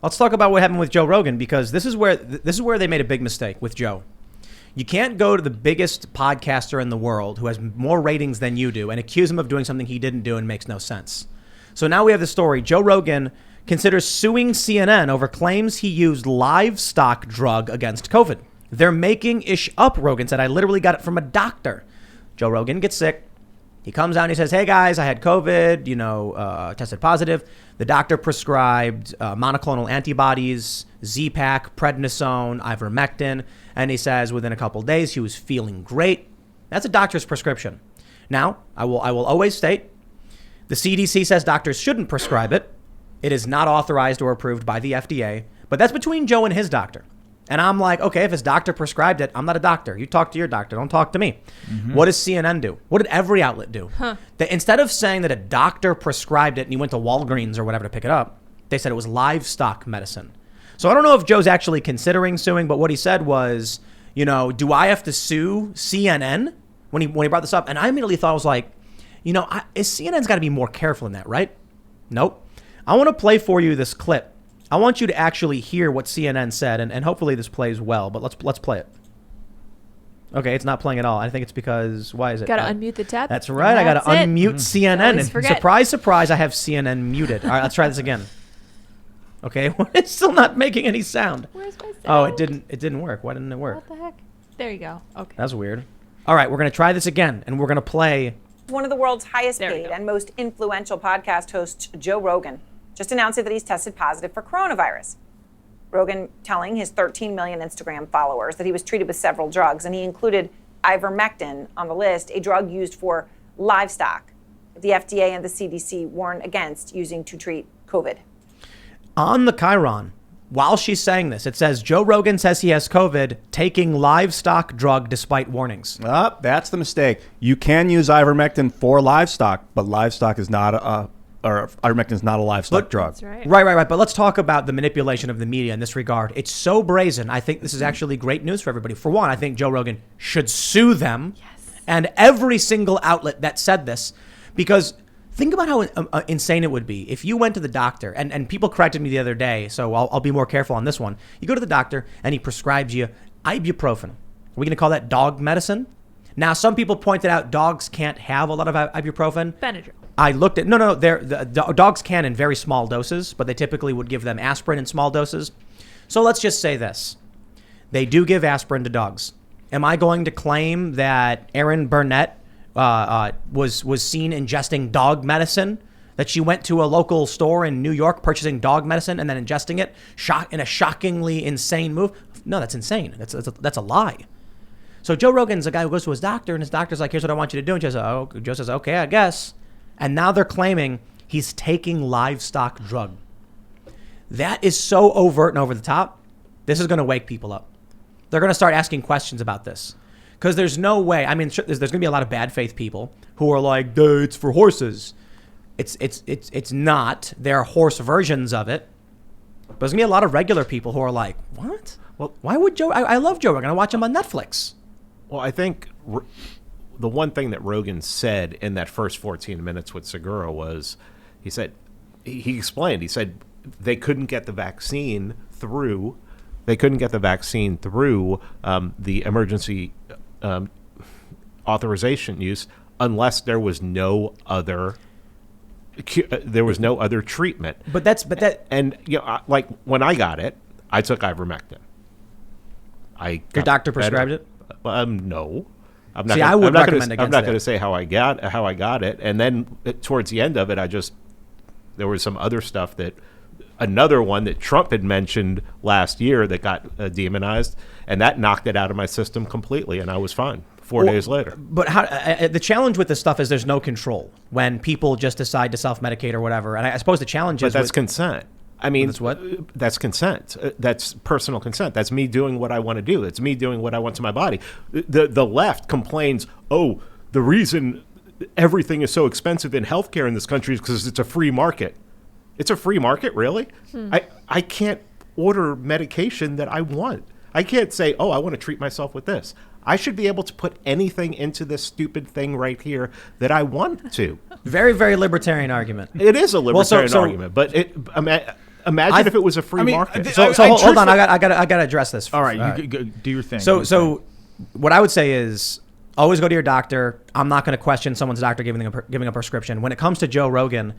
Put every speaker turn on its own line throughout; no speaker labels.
Let's talk about what happened with Joe Rogan, because this is where they made a big mistake with Joe. You can't go to the biggest podcaster in the world who has more ratings than you do and accuse him of doing something he didn't do and makes no sense. So now we have the story. Joe Rogan considers suing CNN over claims he used livestock drug against COVID. They're making ish up, Rogan said. I literally got it from a doctor. Joe Rogan gets sick. He comes out and he says, hey guys, I had COVID, tested positive. The doctor prescribed monoclonal antibodies, Z-Pak, prednisone, ivermectin. And he says within a couple of days, he was feeling great. That's a doctor's prescription. Now, I will always state, the CDC says doctors shouldn't prescribe it. It is not authorized or approved by the FDA, but that's between Joe and his doctor. And I'm like, okay, if his doctor prescribed it, I'm not a doctor. You talk to your doctor. Don't talk to me. Mm-hmm. What does CNN do? What did every outlet do? Instead of saying that a doctor prescribed it and he went to Walgreens or whatever to pick it up, they said it was livestock medicine. So I don't know if Joe's actually considering suing, but what he said was, do I have to sue CNN when he brought this up? And I immediately thought, I was like, CNN's got to be more careful in that, right? Nope. I want to play for you this clip. I want you to actually hear what CNN said, and hopefully this plays well, but let's play it. Okay, it's not playing at all. I think it's because, why is it?
Got to unmute the tab.
That's right, I got to unmute CNN. And surprise, surprise, I have CNN muted. All right, let's try this again. Okay, it's still not making any sound.
Where's my sound?
Oh, it didn't work. Why didn't it work?
What the heck? There you go. Okay.
That's weird. All right, we're going to try this again, and we're going to play.
One of the world's highest paid and most influential podcast hosts, Joe Rogan, just announced that he's tested positive for coronavirus. Rogan telling his 13 million Instagram followers that he was treated with several drugs, and he included ivermectin on the list, a drug used for livestock. The FDA and the CDC warn against using to treat COVID.
On the Chiron, while she's saying this, it says, Joe Rogan says he has COVID, taking livestock drug despite warnings.
That's the mistake. You can use ivermectin for livestock, but livestock is not ivermectin is not a livestock drug.
That's right.
Right. But let's talk about the manipulation of the media in this regard. It's so brazen. I think this is actually great news for everybody. For one, I think Joe Rogan should sue them and every single outlet that said this, because think about how insane it would be if you went to the doctor, and people corrected me the other day, so I'll be more careful on this one. You go to the doctor and he prescribes you ibuprofen. Are we going to call that dog medicine? Now, some people pointed out dogs can't have a lot of ibuprofen.
Benadryl.
I looked at, the dogs can in very small doses, but they typically would give them aspirin in small doses. So let's just say this. They do give aspirin to dogs. Am I going to claim that Erin Burnett was seen ingesting dog medicine, that she went to a local store in New York purchasing dog medicine and then ingesting it in a shockingly insane move? No, that's insane. That's a lie. So Joe Rogan's a guy who goes to his doctor, and his doctor's like, here's what I want you to do. And Joe says, okay, I guess. And now they're claiming he's taking livestock drug. That is so overt and over the top. This is going to wake people up. They're going to start asking questions about this. Because there's no way. I mean, there's going to be a lot of bad faith people who are like, duh, it's for horses. It's not. There are horse versions of it. But there's going to be a lot of regular people who are like, what? Well, why would Joe? I love Joe Rogan. I watch him on Netflix.
Well, I think the one thing that Rogan said in that first 14 minutes with Segura was, he said they couldn't get the vaccine through the emergency authorization use unless there was no other treatment. And like when I got it, I took ivermectin.
Your doctor prescribed it?
No. I'm not going to say how I got it. And then towards the end of it, there was some other stuff another one that Trump had mentioned last year that got demonized, and that knocked it out of my system completely, and I was fine 4 days later.
But the challenge with this stuff is there's no control when people just decide to self-medicate or whatever. And I suppose the challenge is...
But that's consent. I mean,
that's what?
That's consent. That's personal consent. That's me doing what I want to do. It's me doing what I want to my body. The left complains, the reason everything is so expensive in healthcare in this country is because it's a free market. It's a free market, really? I can't order medication that I want. I can't say, I want to treat myself with this. I should be able to put anything into this stupid thing right here that I want to.
Very, very libertarian argument.
It is a libertarian argument, but Imagine if it was a free market.
So hold on, I gotta address this.
All right, you do your thing.
So what I would say is always go to your doctor. I'm not going to question someone's doctor giving a prescription. When it comes to Joe Rogan,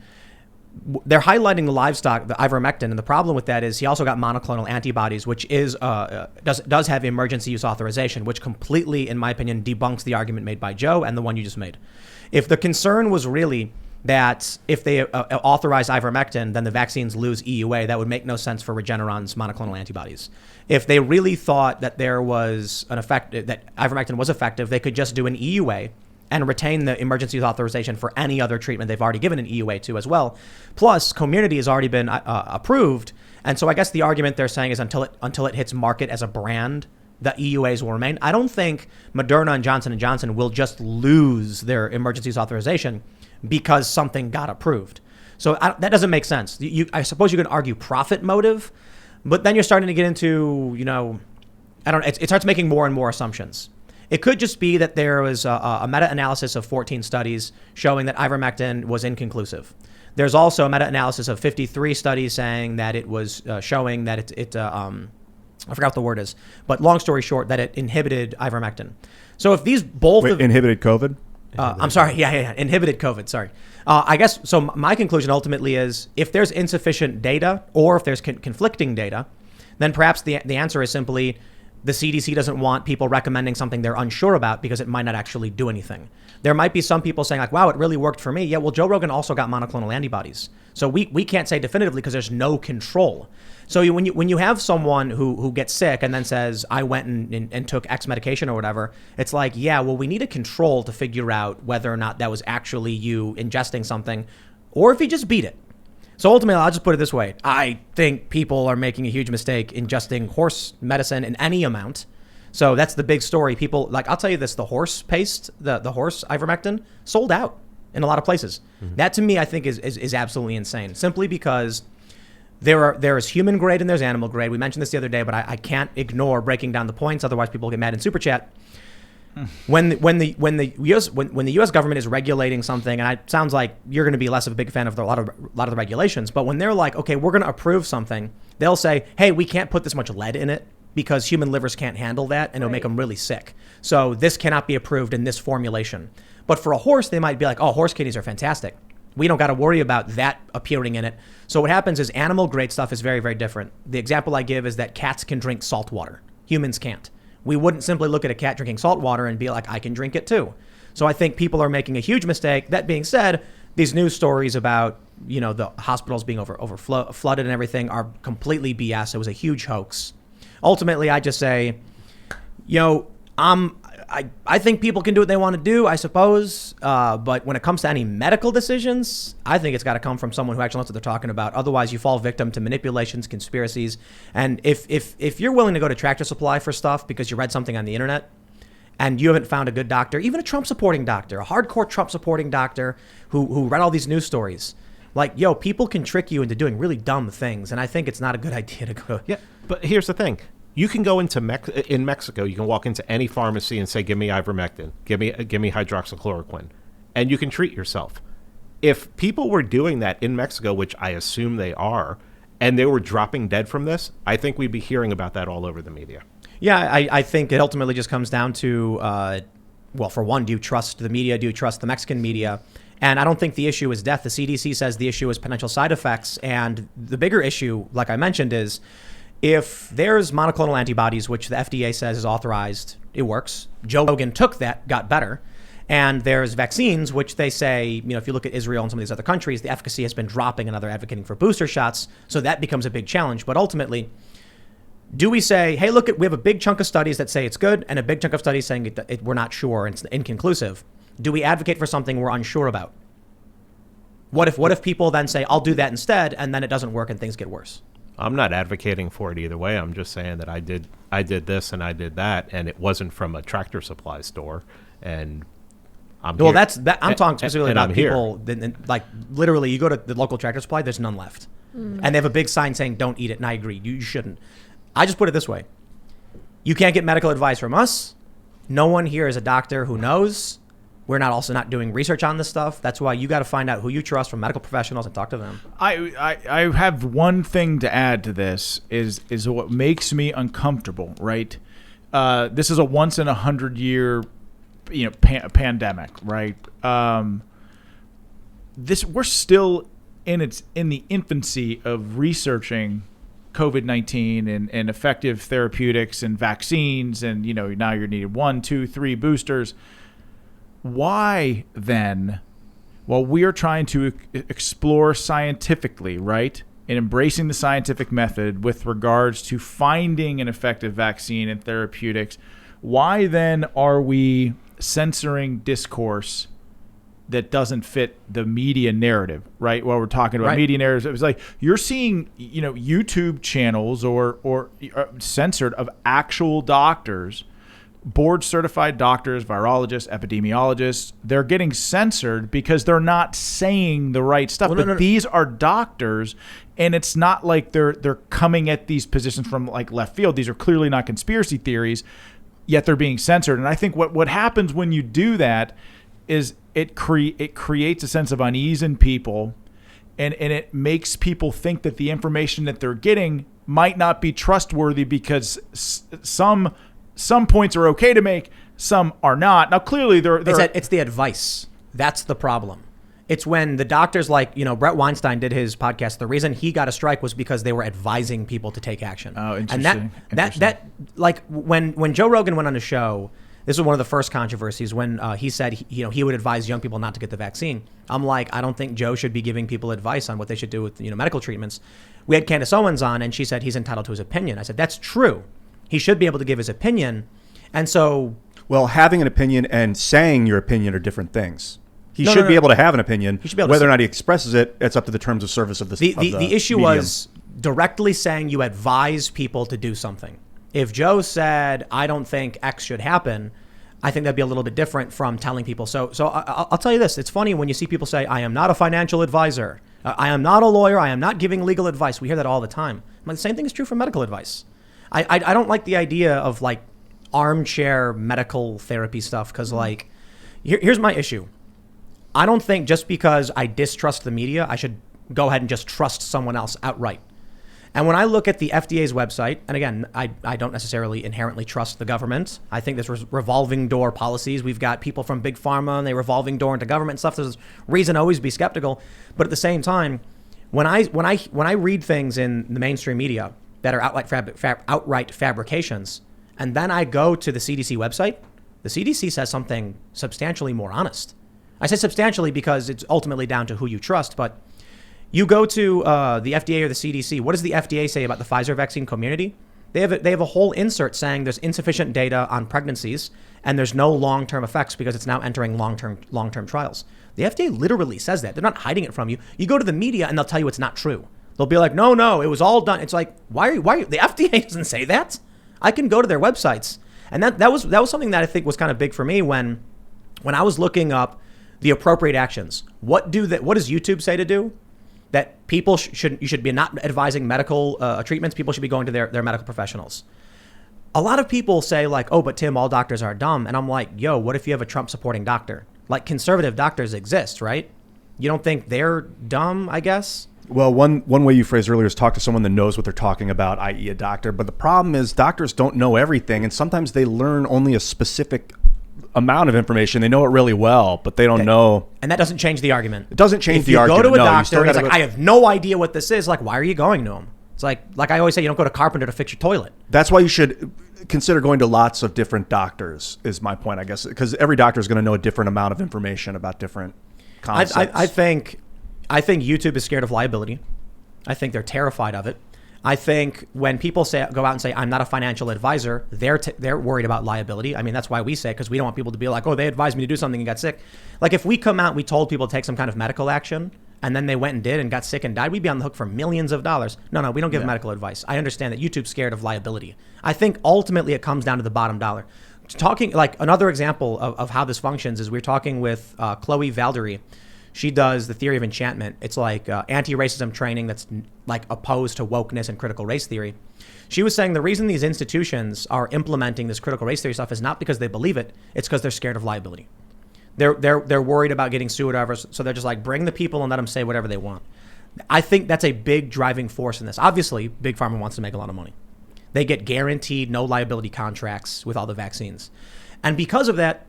they're highlighting the livestock, the ivermectin, and the problem with that is he also got monoclonal antibodies, which is does have emergency use authorization, which completely, in my opinion, debunks the argument made by Joe and the one you just made. If the concern was really that if they authorize ivermectin, then the vaccines lose EUA, that would make no sense for Regeneron's monoclonal antibodies. If they really thought that there was an effect, that ivermectin was effective, they could just do an EUA and retain the emergency use authorization for any other treatment they've already given an EUA to as well. Plus, Community has already been approved, and so I guess the argument they're saying is until it hits market as a brand, the EUAs will remain. I don't think Moderna and Johnson & Johnson will just lose their emergency use authorization because something got approved. So that doesn't make sense. I suppose you can argue profit motive, but then you're starting to get into, it starts making more and more assumptions. It could just be that there was a meta-analysis of 14 studies showing that ivermectin was inconclusive. There's also a meta-analysis of 53 studies saying that it was showing that I forgot what the word is, but long story short, that it inhibited ivermectin. So if these both
inhibited COVID?
I'm sorry. Yeah. Inhibited COVID. Sorry. I guess so. My conclusion ultimately is if there's insufficient data or if there's conflicting data, then perhaps the answer is simply the CDC doesn't want people recommending something they're unsure about because it might not actually do anything. There might be some people saying like, wow, it really worked for me. Yeah, well, Joe Rogan also got monoclonal antibodies. So we can't say definitively because there's no control. So when you have someone who gets sick and then says, I went and took X medication or whatever, it's like, yeah, well, we need a control to figure out whether or not that was actually you ingesting something or if you just beat it. So ultimately, I'll just put it this way. I think people are making a huge mistake ingesting horse medicine in any amount. So that's the big story. People, like, I'll tell you this, the horse paste, the horse ivermectin sold out in a lot of places. Mm-hmm. That to me, I think is absolutely insane, simply because there is human grade and there's animal grade. We mentioned this the other day, but I can't ignore breaking down the points. Otherwise people get mad in Super Chat. When the U.S. government is regulating something, and it sounds like you're going to be less of a big fan of a lot of the regulations, but when they're like, okay, we're going to approve something, they'll say, hey, we can't put this much lead in it because human livers can't handle that and it'll make them really sick. So this cannot be approved in this formulation. But for a horse, they might be like, oh, horse kidneys are fantastic. We don't got to worry about that appearing in it. So what happens is animal grade stuff is very, very different. The example I give is that cats can drink salt water. Humans can't. We wouldn't simply look at a cat drinking salt water and be like, I can drink it too. So I think people are making a huge mistake. That being said, these news stories about, the hospitals being flooded and everything are completely BS. It was a huge hoax. Ultimately, I just say, I think people can do what they want to do, I suppose. But when it comes to any medical decisions, I think it's got to come from someone who actually knows what they're talking about. Otherwise, you fall victim to manipulations, conspiracies. And if you're willing to go to Tractor Supply for stuff because you read something on the internet and you haven't found a good doctor, even a Trump-supporting doctor, a hardcore Trump-supporting doctor who read all these news stories, like, people can trick you into doing really dumb things. And I think it's not a good idea to go.
Yeah, but here's the thing. You can go into in Mexico. You can walk into any pharmacy and say, "Give me ivermectin, give me hydroxychloroquine," and you can treat yourself. If people were doing that in Mexico, which I assume they are, and they were dropping dead from this, I think we'd be hearing about that all over the media.
Yeah, I think it ultimately just comes down to, for one, do you trust the media? Do you trust the Mexican media? And I don't think the issue is death. The CDC says the issue is potential side effects, and the bigger issue, like I mentioned, is if there's monoclonal antibodies, which the FDA says is authorized, it works. Joe Rogan took that, got better. And there's vaccines, which they say, if you look at Israel and some of these other countries, the efficacy has been dropping and they're advocating for booster shots. So that becomes a big challenge. But ultimately, do we say, hey, look, we have a big chunk of studies that say it's good and a big chunk of studies saying we're not sure and it's inconclusive? Do we advocate for something we're unsure about? What if people then say, I'll do that instead, and then it doesn't work and things get worse?
I'm not advocating for it either way. I'm just saying that I did this and I did that, and it wasn't from a Tractor Supply store. And I'm talking specifically about people. Like literally, you go to the local Tractor Supply, there's none left, and they have a big sign saying "Don't eat it." And I agree, you shouldn't. I just put it this way: you can't get medical advice from us. No one here is a doctor who knows.
We're also not doing research on this stuff. That's why you got to find out who you trust from medical professionals and talk to them.
I have one thing to add to this is what makes me uncomfortable, right? This is a once in 100-year, pandemic, right? We're still in the infancy of researching COVID-19 and effective therapeutics and vaccines, and now you're needing 1, 2, 3 boosters. Why then, while we are trying to explore scientifically, right, and embracing the scientific method with regards to finding an effective vaccine and therapeutics, why then are we censoring discourse that doesn't fit the media narrative, right? While we're talking about media narratives, it was like you're seeing, YouTube channels or censored of actual doctors, board certified doctors, virologists, epidemiologists. They're getting censored because they're not saying the right stuff. Well, these are doctors, and it's not like they're coming at these positions from like left field. These are clearly not conspiracy theories, yet they're being censored. And I think what happens when you do that is it creates a sense of unease in people, and it makes people think that the information that they're getting might not be trustworthy because some points are okay to make, some are not. Now, clearly,
it's the advice. That's the problem. It's when the doctors, like, Brett Weinstein did his podcast. The reason he got a strike was because they were advising people to take action.
Oh, interesting.
And that like when Joe Rogan went on the show, this was one of the first controversies when he said he would advise young people not to get the vaccine. I'm like, I don't think Joe should be giving people advice on what they should do with medical treatments. We had Candace Owens on, and she said he's entitled to his opinion. I said that's true. He should be able to give his opinion, and so. Well,
having an opinion and saying your opinion are different things. He should be able to have an opinion. Whether or not he expresses it, it's up to the terms of service of the
issue
medium.
Was directly saying you advise people to do something. If Joe said, I don't think X should happen, I think that'd be a little bit different from telling people. So I'll tell you this. It's funny when you see people say, I am not a financial advisor. I am not a lawyer. I am not giving legal advice. We hear that all the time. The same thing is true for medical advice. I don't like the idea of like armchair medical therapy stuff because here's my issue. I don't think just because I distrust the media, I should go ahead and just trust someone else outright. And when I look at the FDA's website, and again, I don't necessarily inherently trust the government. I think there's revolving door policies. We've got people from Big Pharma and they revolving door into government stuff. There's reason to always be skeptical. But at the same time, when I read things in the mainstream media that are outright fabrications, and then I go to the CDC website, the CDC says something substantially more honest. I say substantially because it's ultimately down to who you trust, but you go to the FDA or the CDC. What does the FDA say about the Pfizer vaccine community? They have a whole insert saying there's insufficient data on pregnancies and there's no long-term effects because it's now entering long-term trials. The FDA literally says that. They're not hiding it from you. You go to the media and they'll tell you it's not true. They'll be like, no, it was all done. It's like, why are you? The FDA doesn't say that. I can go to their websites, and that was something that I think was kind of big for me when I was looking up the appropriate actions. What does YouTube say to do? That people you should be not advising medical treatments. People should be going to their medical professionals. A lot of people say like, oh, but Tim, all doctors are dumb. And I'm like, yo, what if you have a Trump supporting doctor? Like conservative doctors exist, right? You don't think they're dumb, I guess?
Well, one way you phrased earlier is talk to someone that knows what they're talking about, i.e. a doctor. But the problem is doctors don't know everything. And sometimes they learn only a specific amount of information. They know it really well, but they don't know.
And that doesn't change the argument.
It doesn't change the argument.
If you go to a doctor and he's like, I have no idea what this is, like, why are you going to him? It's like I always say, you don't go to Carpenter to fix your toilet.
That's why you should consider going to lots of different doctors, is my point, I guess. Because every doctor is going to know a different amount of information about different concepts.
I think YouTube is scared of liability. I think they're terrified of it. I think when people go out and say, I'm not a financial advisor, they're worried about liability. I mean, that's why we say it, because we don't want people to be like, oh, they advised me to do something and got sick. Like if we come out and we told people to take some kind of medical action and then they went and did and got sick and died, we'd be on the hook for millions of dollars. No, we don't give medical advice. I understand that YouTube's scared of liability. I think ultimately it comes down to the bottom dollar. Talking like another example of how this functions is we're talking with Chloe Valdery. She does the theory of enchantment. It's like anti-racism training that's like opposed to wokeness and critical race theory. She was saying the reason these institutions are implementing this critical race theory stuff is not because they believe it. It's because they're scared of liability. They're worried about getting sued or whatever, so they're just like, bring the people and let them say whatever they want. I think that's a big driving force in this. Obviously, Big Pharma wants to make a lot of money. They get guaranteed no liability contracts with all the vaccines. And because of that,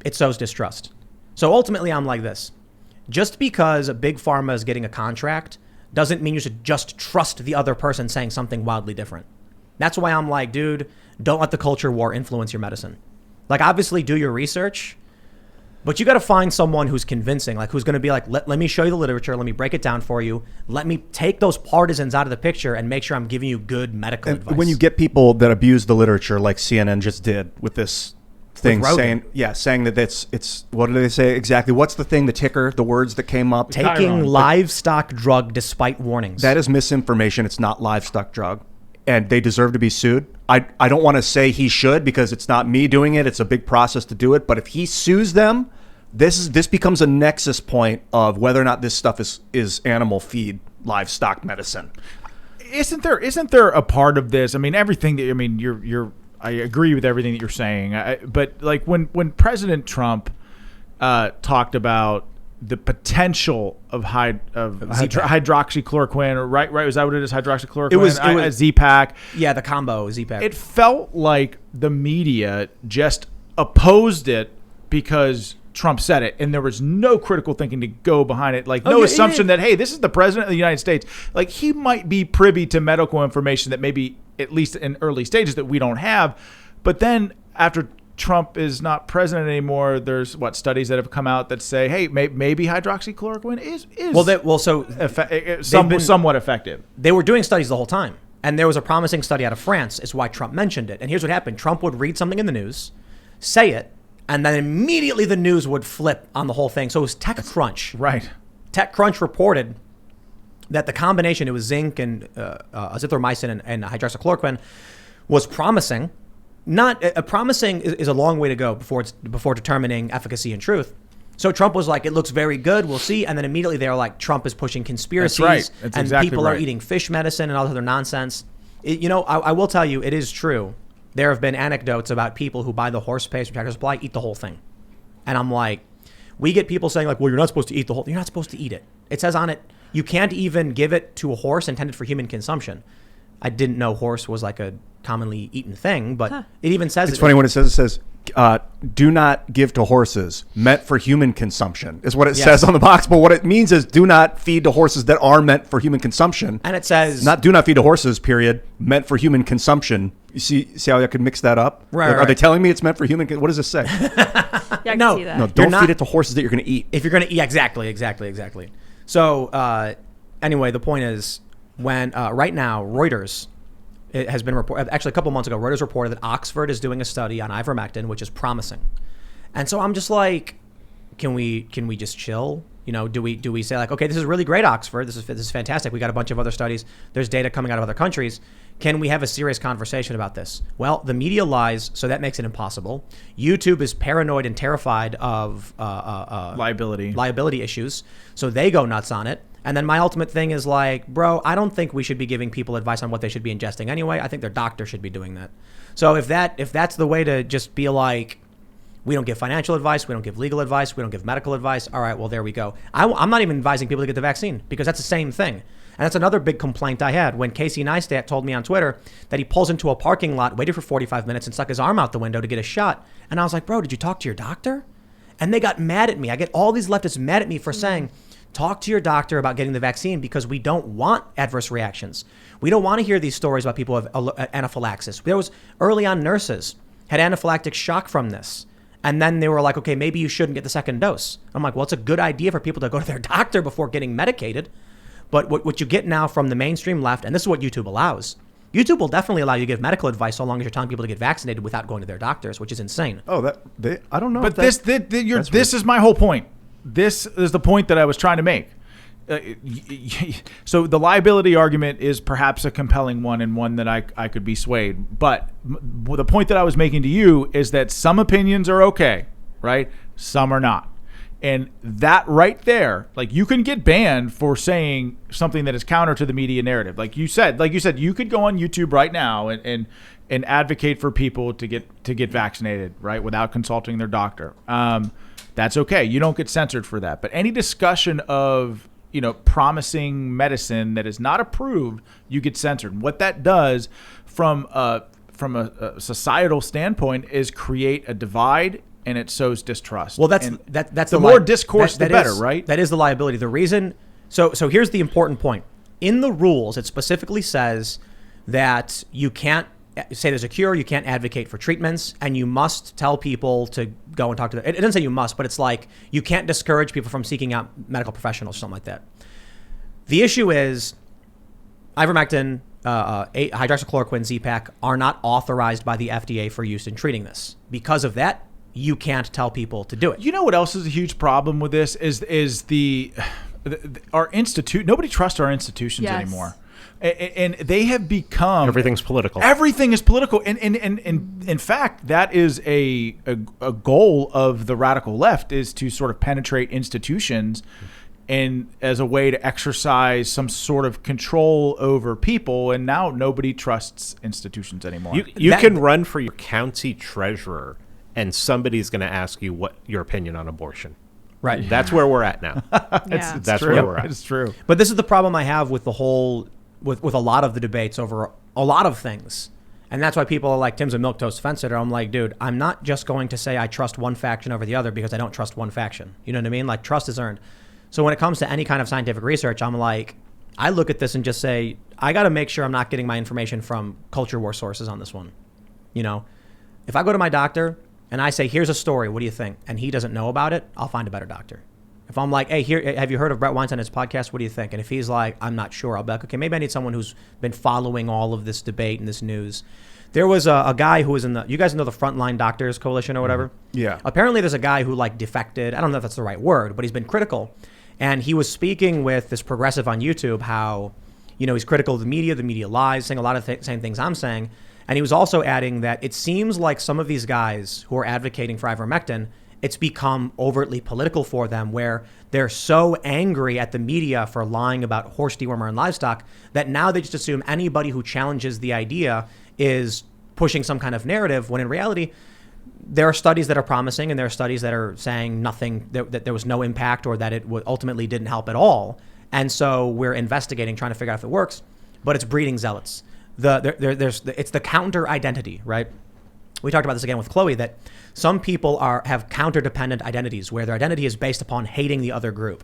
it sows distrust. So ultimately, I'm like this. Just because a Big Pharma is getting a contract doesn't mean you should just trust the other person saying something wildly different. That's why I'm like, dude, don't let the culture war influence your medicine. Like, obviously, do your research. But you got to find someone who's convincing, like who's going to be like, let me show you the literature. Let me break it down for you. Let me take those partisans out of the picture and make sure I'm giving you good medical advice.
When you get people that abuse the literature, like CNN just did with this thing, saying that it's what do they say exactly? What's the thing? The ticker, the words that came up.
Taking livestock drug despite warnings.
That is misinformation. It's not livestock drug, and they deserve to be sued. I don't want to say he should because it's not me doing it. It's a big process to do it. But if he sues them, this becomes a nexus point of whether or not this stuff is animal feed, livestock medicine.
Isn't there a part of this? I mean, everything that, I mean, I agree with everything that you're saying. But like when President Trump talked about the potential of hydroxychloroquine, or right? Was that what it is? Hydroxychloroquine?
It was
Z-Pack.
Yeah, the combo Z-Pack.
It felt like the media just opposed it because Trump said it, and there was no critical thinking to go behind it. Like, no assumption that, hey, this is the president of the United States. Like, he might be privy to medical information that maybe, at least in early stages, that we don't have. But then after Trump is not president anymore, there's studies that have come out that say, hey, maybe hydroxychloroquine is somewhat effective.
They were doing studies the whole time, and there was a promising study out of France. Is why Trump mentioned it. And here's what happened: Trump would read something in the news, say it, and then immediately the news would flip on the whole thing. So it was TechCrunch.
Right.
TechCrunch reported that the combination, it was zinc and azithromycin and hydroxychloroquine, was promising. Not promising is a long way to go before determining efficacy and truth. So Trump was like, it looks very good, we'll see. And then immediately they were like, Trump is pushing conspiracies.
That's right. That's
and
exactly
people
right.
are eating fish medicine and all this other nonsense. I will tell you, it is true. There have been anecdotes about people who buy the horse paste from Tractor Supply, eat the whole thing. And I'm like, we get people saying like, well, you're not supposed to eat the whole thing. You're not supposed to eat it. It says on it, you can't even give it to a horse intended for human consumption. I didn't know horse was like a commonly eaten thing, but it even says
it's funny when it says, do not give to horses, meant for human consumption, is what it says on the box. But what it means is do not feed to horses that are meant for human consumption.
And it says,
not do not feed to horses, period, meant for human consumption. You see how I could mix that up?
Right.
Are they telling me it's meant for human? What does this say?
Yeah, I can see that.
No, don't feed it to horses that you're going to eat.
If you're going to eat, exactly. So anyway, the point is when right now, Reuters, it has been reported, actually a couple months ago, Reuters reported that Oxford is doing a study on ivermectin, which is promising. And so I'm just like, can we just chill? Do we say like, okay, this is really great, Oxford. This is fantastic. We got a bunch of other studies. There's data coming out of other countries. Can we have a serious conversation about this? Well, the media lies, so that makes it impossible. YouTube is paranoid and terrified of liability issues, so they go nuts on it. And then my ultimate thing is like, bro, I don't think we should be giving people advice on what they should be ingesting anyway. I think their doctor should be doing that. So if that's the way to just be like, we don't give financial advice, we don't give legal advice, we don't give medical advice. All right, well, there we go. I'm not even advising people to get the vaccine because that's the same thing. And that's another big complaint I had when Casey Neistat told me on Twitter that he pulls into a parking lot, waited for 45 minutes and stuck his arm out the window to get a shot. And I was like, bro, did you talk to your doctor? And they got mad at me. I get all these leftists mad at me for saying, talk to your doctor about getting the vaccine because we don't want adverse reactions. We don't want to hear these stories about people who have anaphylaxis. There was early on nurses had anaphylactic shock from this. And then they were like, okay, maybe you shouldn't get the second dose. I'm like, well, it's a good idea for people to go to their doctor before getting medicated. But what you get now from the mainstream left, and this is what YouTube allows. YouTube will definitely allow you to give medical advice so long as you're telling people to get vaccinated without going to their doctors, which is insane.
Oh, I don't know.
But this is my whole point. This is the point that I was trying to make. So the liability argument is perhaps a compelling one and one that I could be swayed. But the point that I was making to you is that some opinions are okay, right? Some are not. And that right there, like you can get banned for saying something that is counter to the media narrative. Like you said, you could go on YouTube right now and advocate for people to get vaccinated, right, without consulting their doctor. That's okay. You don't get censored for that. But any discussion of, promising medicine that is not approved, you get censored. And what that does from a societal standpoint is create a divide, and it sows distrust.
Well, that's
the more discourse, the better, right?
That is the liability. The reason. So here's the important point. In the rules, it specifically says that you can't say there's a cure, you can't advocate for treatments, and you must tell people to go and talk to them. It doesn't say you must, but it's like you can't discourage people from seeking out medical professionals or something like that. The issue is ivermectin, hydroxychloroquine, Z-Pak are not authorized by the FDA for use in treating this. Because of that, you can't tell people to do it.
You know what else is a huge problem with this is our institute. Nobody trusts our institutions anymore. And they have become
everything's political.
Everything is political, and in fact, that is a goal of the radical left, is to sort of penetrate institutions, and as a way to exercise some sort of control over people. And now nobody trusts institutions anymore.
You can run for your county treasurer, and somebody's going to ask you what your opinion on abortion.
Right.
That's where we're at now. That's where we're at.
It's true.
But this is the problem I have with the whole. With a lot of the debates over a lot of things. And that's why people are like, Tim's a milquetoast fence sitter. I'm like, dude, I'm not just going to say I trust one faction over the other because I don't trust one faction. You know what I mean? Like, trust is earned. So when it comes to any kind of scientific research, I'm like, I look at this and just say, I got to make sure I'm not getting my information from culture war sources on this one. If I go to my doctor and I say, here's a story, what do you think? And he doesn't know about it, I'll find a better doctor. If I'm like, hey, here, have you heard of Brett Weinstein and his podcast? What do you think? And if he's like, I'm not sure, I'll be like, okay, maybe I need someone who's been following all of this debate and this news. There was a guy who was you guys know the Frontline Doctors Coalition or whatever?
Yeah.
Apparently there's a guy who defected. I don't know if that's the right word, but he's been critical. And he was speaking with this progressive on YouTube how, he's critical of the media lies, saying a lot of same things I'm saying. And he was also adding that it seems like some of these guys who are advocating for ivermectin, it's become overtly political for them, where they're so angry at the media for lying about horse dewormer and livestock that now they just assume anybody who challenges the idea is pushing some kind of narrative, when in reality, there are studies that are promising and there are studies that are saying nothing, that there was no impact or that it ultimately didn't help at all. And so we're investigating, trying to figure out if it works, but it's breeding zealots. It's the counter identity, right? We talked about this again with Chloe, that some people have counter-dependent identities where their identity is based upon hating the other group.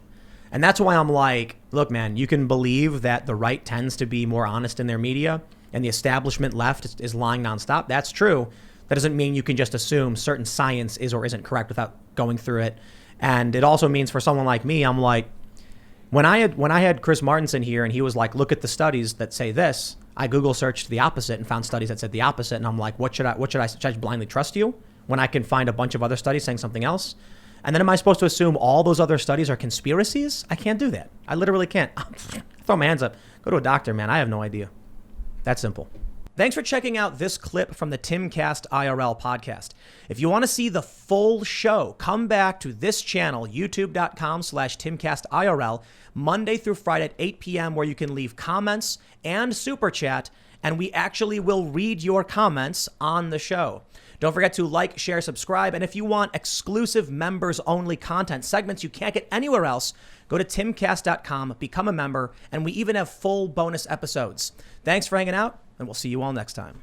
And that's why I'm like, look, man, you can believe that the right tends to be more honest in their media and the establishment left is lying nonstop. That's true. That doesn't mean you can just assume certain science is or isn't correct without going through it. And it also means for someone like me, I'm like, when I had Chris Martinson here and he was like, look at the studies that say this, I Google searched the opposite and found studies that said the opposite. And I'm like, should I blindly trust you when I can find a bunch of other studies saying something else? And then am I supposed to assume all those other studies are conspiracies? I can't do that. I literally can't. Throw my hands up. Go to a doctor, man. I have no idea. That's simple. Thanks for checking out this clip from the Timcast IRL podcast. If you want to see the full show, come back to this channel, youtube.com/TimcastIRL, Monday through Friday at 8 p.m., where you can leave comments and super chat, and we actually will read your comments on the show. Don't forget to like, share, subscribe, and if you want exclusive members-only content, segments you can't get anywhere else, go to timcast.com, become a member, and we even have full bonus episodes. Thanks for hanging out, and we'll see you all next time.